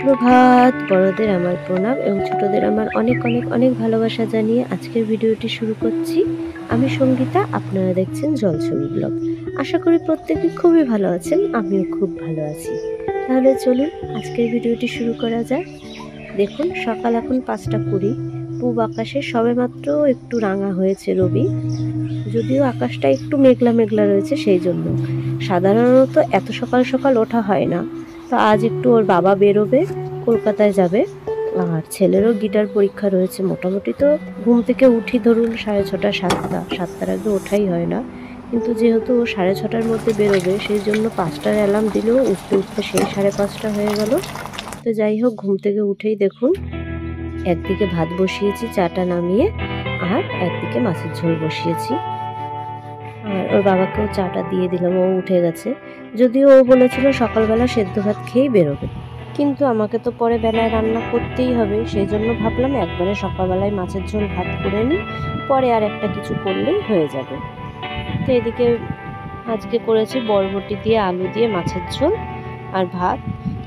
সুপ্রভাত। বড়দের আমার প্রণাম এবং ছোটদের আমার অনেক অনেক অনেক ভালোবাসা জানিয়ে আজকের ভিডিওটি শুরু করছি। আমি সঙ্গীতা, আপনারা দেখছেন জলছবি ব্লগ। আশা করি প্রত্যেকে খুবই ভালো আছেন, আমিও খুব ভালো আছি। তাহলে চলুন আজকের ভিডিওটি শুরু করা যাক। দেখুন সকাল এখন 5:20, পূব আকাশে সবেমাত্র একটু রাঙা হয়েছে রবি, যদিও আকাশটা একটু মেঘলা মেঘলা রয়েছে। সেই জন্য সাধারণত এত সকাল সকাল ওঠা হয় না, তো আজ একটু ওর বাবা বেরোবে, কলকাতায় যাবে, আর ছেলেরও গিটার পরীক্ষা রয়েছে। মোটামুটি তো ঘুম থেকে উঠি ধরুন 6:30 7টার আগে ওঠাই হয় না, কিন্তু যেহেতু ও 6:30টার মধ্যে বেরোবে সেই জন্য 5টার অ্যালার্ম দিলেও উঠতে উঠতে সেই 5:30 হয়ে গেল। তো যাই হোক, ঘুম থেকে উঠেই দেখুন একদিকে ভাত বসিয়েছি চাটা নামিয়ে, আর একদিকে মাছের ঝোল বসিয়েছি। আর ওর বাবাকেও চাটা দিয়ে দিলাম, ও উঠে গেছে। যদিও ও বলেছিল সকালবেলা সেদ্ধ ভাত খেয়েই বেরোবে, কিন্তু আমাকে তো পরে বেলায় রান্না করতেই হবে, সেই জন্য ভাবলাম একবারে সকালবেলায় মাছের ঝোল ভাত করে নিই, পরে আর একটা কিছু করলেই হয়ে যাবে। তো এদিকে আজকে করেছি বরবটি দিয়ে আলু দিয়ে মাছের ঝোল আর ভাত।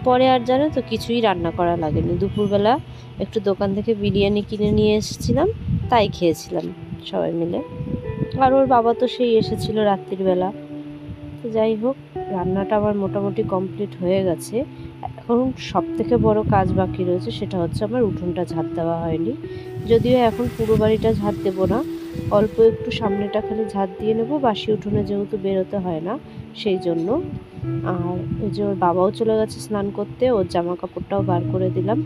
পরে আর জানো তো কিছুই রান্না করা লাগেনি। দুপুরবেলা একটু দোকান থেকে বিরিয়ানি কিনে নিয়ে এসেছিলাম, তাই খেয়েছিলাম সবাই মিলে। আর ওর বাবা তো সেই এসেছিল রাত্রিবেলা। তো যাই হোক, রান্নাটা আমার মোটামুটি কমপ্লিট হয়ে গেছে। এখন সব থেকে বড় কাজ বাকি রয়েছে, সেটা হচ্ছে আমার উঠোনটা ঝাড় দেওয়া হয়নি। যদিও এখন পুরো বাড়িটা ঝাড় দেবো না, অল্প একটু সামনেটা খালি ঝাড় দিয়ে নেবো, বাসি উঠোনে যেহেতু বেরোতে হয় না সেই জন্য। আর ওই যে ওর বাবাও চলে গেছে স্নান করতে, ওর জামা কাপড়টাও বার করে দিলাম,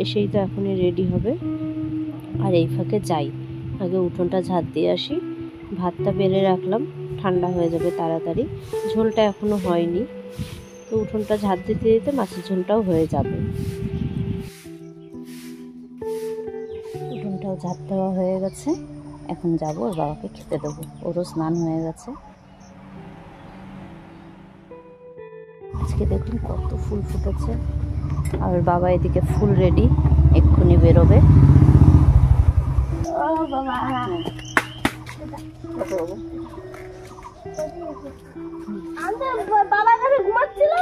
এসেই তো এখনই রেডি হবে। আর এই ফাঁকে যাই, আগে উঠোনটা ঝাড় দিয়ে আসি। ভাতটা বেড়ে রাখলাম, ঠান্ডা হয়ে যাবে তাড়াতাড়ি। ঝোলটা এখনো হয়নি, তো উঠোনটা ঝাড় দিতে দিতে মাছের ঝোলটাও হয়ে যাবে। উঠোনটাও ঝাড় দেওয়া হয়ে গেছে, এখন যাবো ওর বাবাকে খেতে দেবো, ওরও স্নান হয়ে গেছে। আজকে দেখুন কত ফুল ফুটেছে, আর বাবা এদিকে ফুল রেডি, এক্ষুনি বেরোবে। বাবার কাছে ঘুমাচ্ছিল।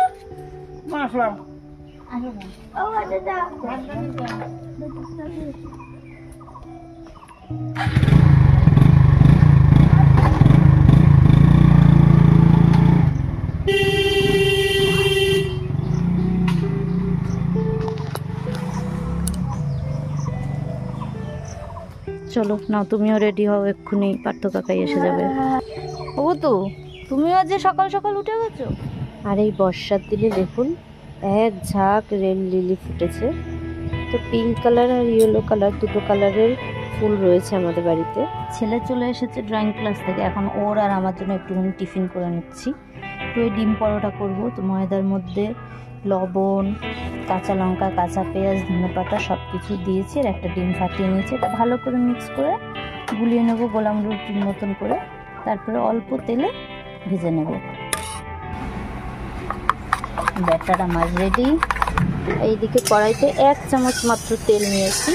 চলো না, তুমিও রেডি হও, এক্ষুনি পার্থ কাকাই এসে যাবে। ও তো তুমিও আজ সকাল সকাল উঠে গেছো। আর এই বর্ষার দিনে দেখুন এক ঝাঁক রেন লিলি ফুটেছে। তো পিঙ্ক কালার আর ইয়েলো কালার, দুটো কালারের ফুল রয়েছে আমাদের বাড়িতে। ছেলে চলে এসেছে ড্রয়িং ক্লাস থেকে, এখন ওর আর আমার জন্য একটুখানি টিফিন করে নিচ্ছি। তো এই ডিম পরোটা করবো, তো ময়দার মধ্যে লবণ, কাঁচা লঙ্কা, কাঁচা পেঁয়াজ, ধনেপাতা সব কিছু দিয়েছি, আর একটা ডিম ফাটিয়ে নিয়েছি। এটা ভালো করে মিক্স করে গুলিয়ে নেবো গোলাম রুটির মতন করে, তারপরে অল্প তেলে ভেজে নেব। ব্যাটার আমার রেডি। এইদিকে কড়াইতে 1 চামচ মাত্র তেল নিয়েছি,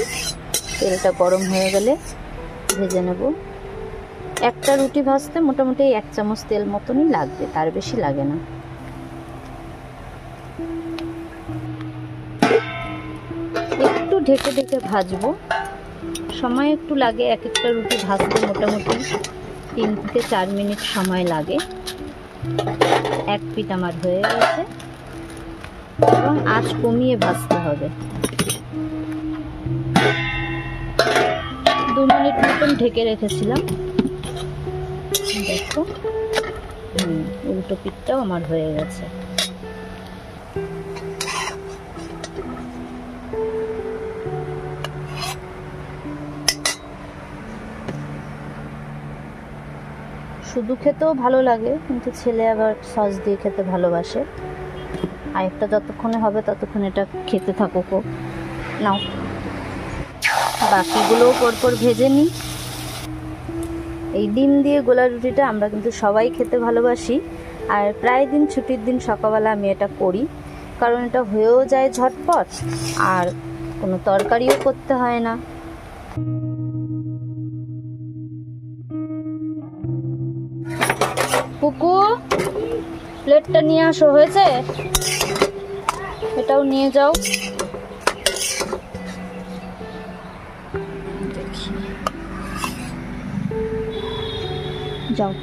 তেলটা গরম হয়ে গেলে ভেজে নেব। একটা রুটি ভাজতে মোটামুটি 1 চামচ তেল মতনই লাগবে, তার বেশি লাগে না। একটু ঢেকে ঢেকে ভাজবো, সময় একটু লাগে, এক একটা রুটি ভাজতে মোটামুটি 3 থেকে 4 মিনিট সময় লাগে। এক পিঠ আমার হয়ে গেছে, এবং আঁচ কমিয়ে ভাজতে হবে। 2 মিনিট মতন ঢেকে রেখেছিলাম, দেখো উল্টো পিঠটাও আমার হয়ে গেছে। শুধু খেতেও ভালো লাগে, কিন্তু ছেলে আবার সস দিয়ে খেতে ভালোবাসে। আর একটা যতক্ষণে হবে ততক্ষণ এটা খেতে থাকুক। নাও, বাকিগুলোও পরপর ভেজে নিই। এই ডিম দিয়ে গোলা রুটিটা আমরা কিন্তু সবাই খেতে ভালোবাসি, আর প্রায় দিন ছুটির দিন সকালবেলা আমি এটা করি, কারণ এটা হয়েও যায় ঝটপট, আর কোনো তরকারিও করতে হয় না। পুকু, প্লেটটা নিয়ে আসো, হয়েছে? এটাও নিয়ে যাও। যাও।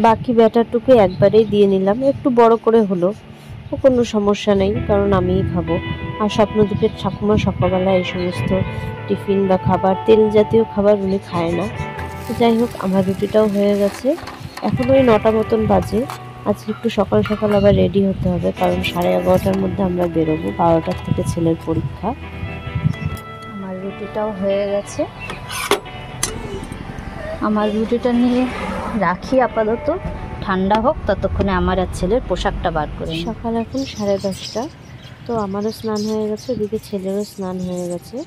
বাকি ব্যাটারটুকু একবারেই দিয়ে নিলাম, একটু বড় করে হলো, কোনো সমস্যা নেই, কারণ আমিই খাবো। আর স্বপ্নদ্বীপের ঠাকুমা সকালবেলা এই সমস্ত টিফিন বা খাবার, তেল জাতীয় খাবার উনি খায় না। তো যাই হোক, আমার রুটিটাও হয়ে গেছে। এখন ওই 9টা মতন বাজে। আজকে একটু সকাল সকাল আবার রেডি হতে হবে, কারণ 11:30টার মধ্যে আমরা বেরোবো, 12টার থেকে ছেলের পরীক্ষা। আমার রুটিটাও হয়ে গেছে, আমার রুটিটা নিয়ে রাখি আপাতত, ঠান্ডা হোক, ততক্ষণে আমার আর ছেলের পোশাকটা বার করে নিই। সকাল এখন 10:30। তো আমারও স্নান হয়ে গেছে, ওদিকে ছেলেরও স্নান হয়ে গেছে।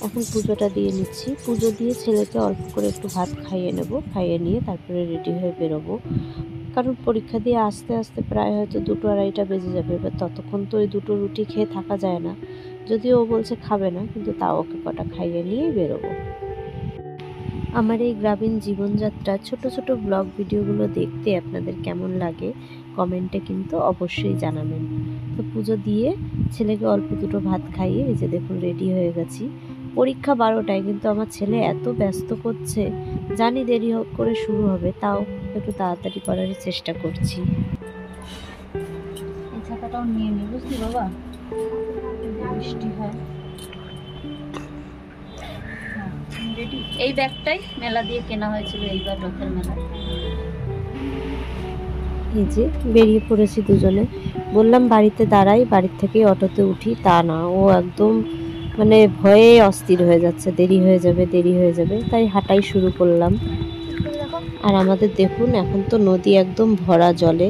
এখন পুজোটা দিয়ে নিচ্ছি, পুজো দিয়ে ছেলেকে অল্প করে একটু ভাত খাইয়ে নেব, খাইয়ে নিয়ে তারপরে রেডি হয়ে বেরোবো। কারণ পরীক্ষা দিয়ে আস্তে আস্তে প্রায় হয়তো 2-2:30টা বেজে যাবে। এবার ততক্ষণ তো ওই 2টো রুটি খেয়ে থাকা যায় না, যদিও ও বলছে খাবে না, কিন্তু তাও ওকে কটা খাইয়ে নিয়েই বেরোবো। আমার এই গ্রামীণ জীবনযাত্রা ছোট ছোট ব্লগ ভিডিওগুলো দেখতে আপনাদের কেমন লাগে কমেন্টে কিন্তু অবশ্যই জানাবেন। তো পুজো দিয়ে ছেলেকে অল্প দুটো ভাত খাইয়ে এই যে দেখুন রেডি হয়ে গেছি। পরীক্ষা 12টায়, কিন্তু আমার ছেলে এত ব্যস্ত করছে, জানি দেরি করে শুরু হবে, তাও একটু তাড়াতাড়ি করার চেষ্টা করছি। এই ছাতাটাও নিয়ে নি, বুঝলি বাবা, বৃষ্টি হয়। রেডি। এই ব্যাগটাই মেলা দিয়ে কেনা হয়েছিল এইবার, রথের মেলা। এই যে বেরিয়ে পড়েছি দুজনে। বললাম বাড়িতে দাঁড়াই, বাড়ির থেকেই অটোতে উঠি, তা না, ও একদম মানে ভয়ে অস্থির হয়ে যাচ্ছে, দেরি হয়ে যাবে দেরি হয়ে যাবে, তাই হাঁটাই শুরু করলাম। আর আমাদের দেখুন এখন তো নদী একদম ভরা জলে,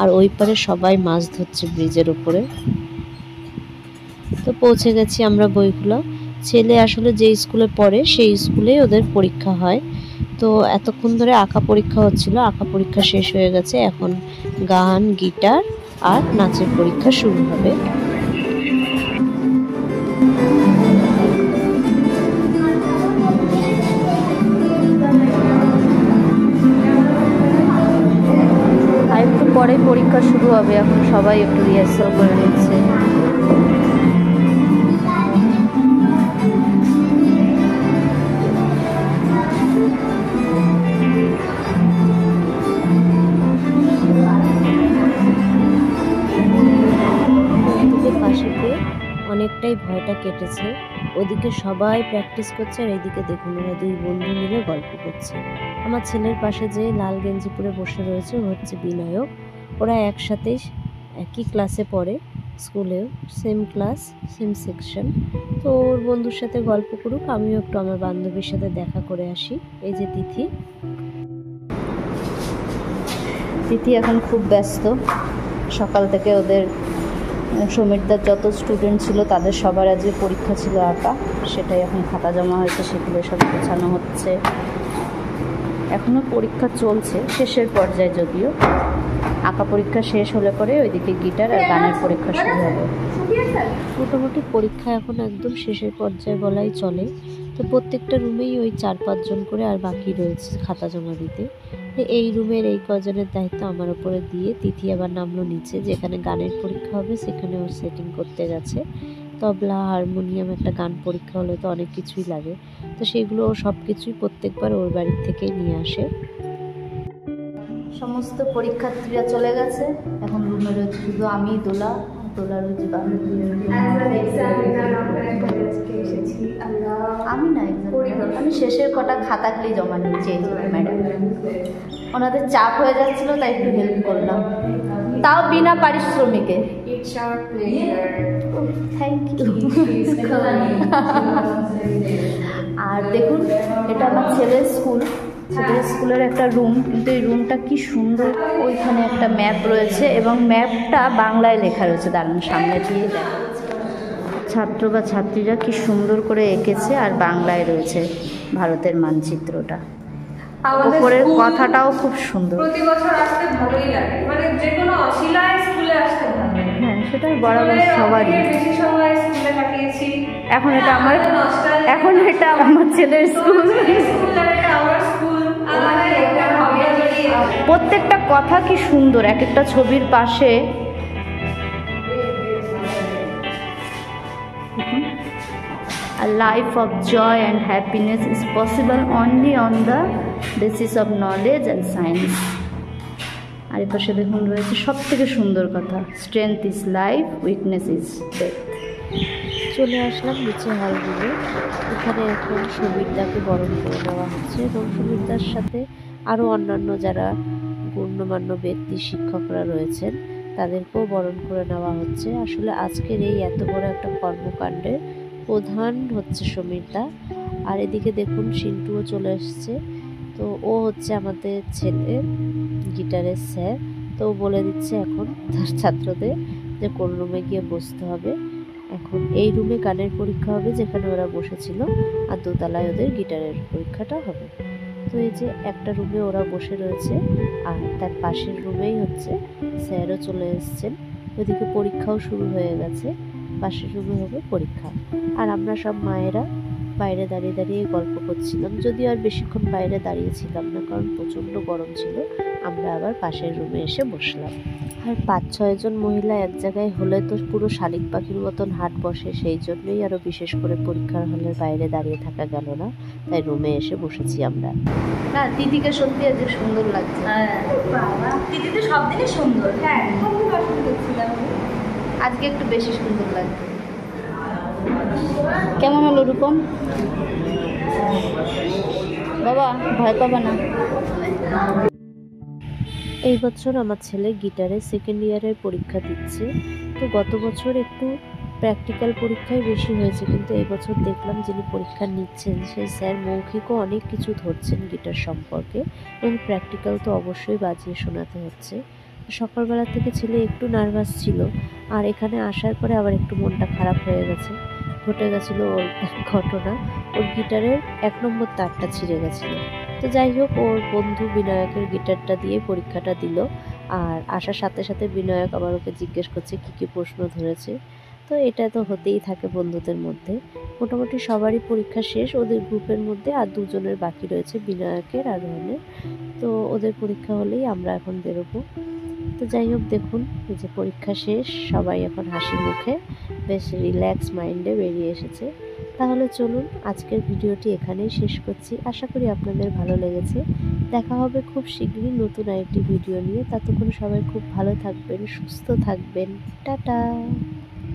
আর ওই পারে সবাই মাছ ধরছে ব্রিজের উপরে। তো পৌঁছে গেছি আমরা বইগুলো। ছেলে আসলে যে স্কুলে পড়ে সেই স্কুলেই ওদের পরীক্ষা হয়। তো এতক্ষণ ধরে আঁকা পরীক্ষা হচ্ছিল, আঁকা পরীক্ষা শেষ হয়ে গেছে, এখন গান, গিটার আর নাচের পরীক্ষা শুরু হবে। আর একটু পরে পরীক্ষা শুরু হবে, এখন সবাই একটু রিহার্সাল করে নিচ্ছে। পাশে পেয়ে অনেকটাই ভয়টা কেটেছে। ওদিকে সবাই প্র্যাকটিস করছে, আর এইদিকে দেখুন ওরা দুই বন্ধু মিলে গল্প করছে। আমার ছেলের পাশে যে লাল গেঞ্জি পরে বসে রয়েছে ও হচ্ছে বিনায়ক। ওরা একসাথে একই ক্লাসে পড়ে, স্কুলেও সেম ক্লাস সেম সেকশন। তো ওর বন্ধুর সাথে গল্প করুক, আমিও একটু আমার বান্ধবীর সাথে দেখা করে আসি। এই যে তিথি, তিথি এখন খুব ব্যস্ত। সকাল থেকে ওদের সমীরদার যত স্টুডেন্ট ছিল তাদের সবার আজকে পরীক্ষা ছিল আঁকা, সেটাই এখন খাতা জমা হয়েছে, সেগুলো সব গোছানো হচ্ছে। এখনও পরীক্ষা চলছে, শেষের পর্যায়ে, যদিও আঁকা পরীক্ষা শেষ হলে পরে ওইদিকে গিটার আর গানের পরীক্ষা শুরু হবে। মোটামুটি পরীক্ষা এখন একদম শেষের পর্যায়ে বলাই চলে। তো প্রত্যেকটা রুমেই ওই 4-5 জন করে, আর বাকি রয়েছে খাতা জমা দিতে। এই রুমের এই কজনের দায়িত্ব আমার উপরে দিয়ে তিথি আবার নামলো নিচে, যেখানে গানের পরীক্ষা হবে সেখানে ওর সেটিং করতে গেছে। তবলা, হারমোনিয়াম, একটা গান পরীক্ষা হলে তো অনেক কিছুই লাগে, তো সেগুলো ও সব কিছুই প্রত্যেকবার ওর বাড়ির থেকেই নিয়ে আসে। সমস্ত পরীক্ষার্থীরা চলে গেছে, এখন রুমে রয়েছে শুধু আমি, দোলা, দোলার ওই যে বান্ধবী। আমি না, আমি শেষের কটা খাতাগুলি জমা নিয়েছি ম্যাডাম। ওনাদের চাপ হয়ে যাচ্ছিল, তাই একটু হেল্প করলাম, তাও বিনা পারিশ্রমিকে। Thank you. আর দেখুন, এটা আমার ছেলের স্কুল, ছেলের স্কুলের একটা রুম, কিন্তু এই রুমটা কি সুন্দর। ওইখানে একটা ম্যাপ রয়েছে এবং ম্যাপটা বাংলায় লেখা রয়েছে, দারুণ সামনে দিয়ে দেখা যাচ্ছে। ছাত্র বা ছাত্রীরা কি সুন্দর করে এঁকেছে, আর বাংলায় রয়েছে ভারতের মানচিত্রটা। উপরের কথাটাও খুব সুন্দর। প্রতি বছর আসতে ভালোই লাগে, মানে যে কোনো অশিলায় স্কুলে আসতে ভালো লাগে। হ্যাঁ, সেটাই বরাবর সবারই। বেশি সময় স্কুলে কাটিয়েছি। এখন এটা আমার ছেলের স্কুল। আমার স্কুল, আমাদের একটা হবি জড়িয়ে। প্রত্যেকটা কথা কি সুন্দর, এক একটা ছবির পাশে। A life of joy and happiness is possible only on the basis of knowledge and science. আর এর পাশে দেখুন রয়েছে সব থেকে সুন্দর কথা, strength is life, weakness is death. চলে আসলাম নিচে হল রুমে। এখানে এখন সমীরদাকে বরণ করে নেওয়া হচ্ছে এবং সমীরদার সাথে আরও অন্যান্য যারা গণ্যমান্য ব্যক্তি শিক্ষকরা রয়েছেন তাদেরকেও বরণ করে নেওয়া হচ্ছে। আসলে আজকের এই এত বড় একটা কর্মকাণ্ডের প্রধান হচ্ছে সমীরদা। আর এদিকে দেখুন সিন্টুও চলে এসছে। তো ও হচ্ছে আমাদের ছেলে গিটারের স্যার। তো ও বলে দিচ্ছে এখন তার ছাত্রদের যে কোন রুমে গিয়ে বসতে হবে। এখন এই রুমে গানের পরীক্ষা হবে যেখানে ওরা বসেছিল, আর দোতলায় ওদের গিটারের পরীক্ষাটা হবে। তো এই যে একটা রুমে ওরা বসে রয়েছে, আর তার পাশের রুমেই হচ্ছে স্যারও চলে এসছেন। ওইদিকে পরীক্ষাও শুরু হয়ে গেছে, পাশের রুমে হবে পরীক্ষা। আর আমরা সব মায়েরা বাইরে দাঁড়িয়ে দাঁড়িয়ে গল্প করছিলাম, যদিও আর বেশিক্ষণ বাইরে দাঁড়িয়েছিলাম না কারণ প্রচণ্ড গরম ছিল। আমরা আবার পাশের রুমে এসে বসলাম। আর 5-6 জন মহিলা এক জায়গায় হলে তো পুরো শালিক পাখির মতন হাট বসে, সেই জন্যই আরও বিশেষ করে পরীক্ষার হলের বাইরে দাঁড়িয়ে থাকা গেল না, তাই রুমে এসে বসেছি আমরা। না, দিদিকে সত্যি আজ সুন্দর লাগছে। দিদি তো সব দিনই সুন্দর। হ্যাঁ, খুব পছন্দ করছিলাম। আজকে একটু বেশি সুন্দর লাগছে। কেমন হলো রূপম? বাবা ভয় পাবা না। এই বছর আমার ছেলে গিটারে সেকেন্ড ইয়ারের পরীক্ষা দিচ্ছে। তো গত বছর একটু প্র্যাকটিক্যাল পরীক্ষায় বেশি হয়েছে, কিন্তু এই বছর দেখলাম যিনি পরীক্ষা নিচ্ছেন সেই স্যার মৌখিকও অনেক কিছু ধরছেন গিটার সম্পর্কে, এবং প্র্যাকটিক্যাল তো অবশ্যই বাজিয়ে শোনাতে হচ্ছে। সকালবেলা থেকে ছেলে একটু নার্ভাস ছিল, আর এখানে আসার পরে আবার একটু মনটা খারাপ হয়ে গেছে। ঘটে গেছিলো ওর ঘটনা, ওর গিটারের 1 নম্বর তারটা ছিঁড়ে গেছিলো। তো যাই হোক, ওর বন্ধু বিনায়কের গিটারটা দিয়ে পরীক্ষাটা দিল। আর আসার সাথে সাথে বিনায়ক আবার ওকে জিজ্ঞেস করছে কী কী প্রশ্ন ধরেছে। তো এটা তো হতেই থাকে বন্ধুদের মধ্যে। মোটামুটি সবারই পরীক্ষা শেষ ওদের গ্রুপের মধ্যে, আর 2 জনের বাকি রয়েছে, বিনায়কের আর রোহনের। তো ওদের পরীক্ষা হলেই আমরা এখন বেরোবো। তো যাই হোক, দেখুন এই যে পরীক্ষা শেষ, সবাই এখন হাসি মুখে বেশ রিল্যাক্স মাইন্ডে বেরিয়ে এসেছে। তাহলে চলুন আজকের ভিডিওটি এখানেই শেষ করছি। আশা করি আপনাদের ভালো লেগেছে। দেখা হবে খুব শীঘ্রই নতুন আরেকটি ভিডিও নিয়ে। ততক্ষণ সবাই খুব ভালো থাকবেন, সুস্থ থাকবেন। টাটা।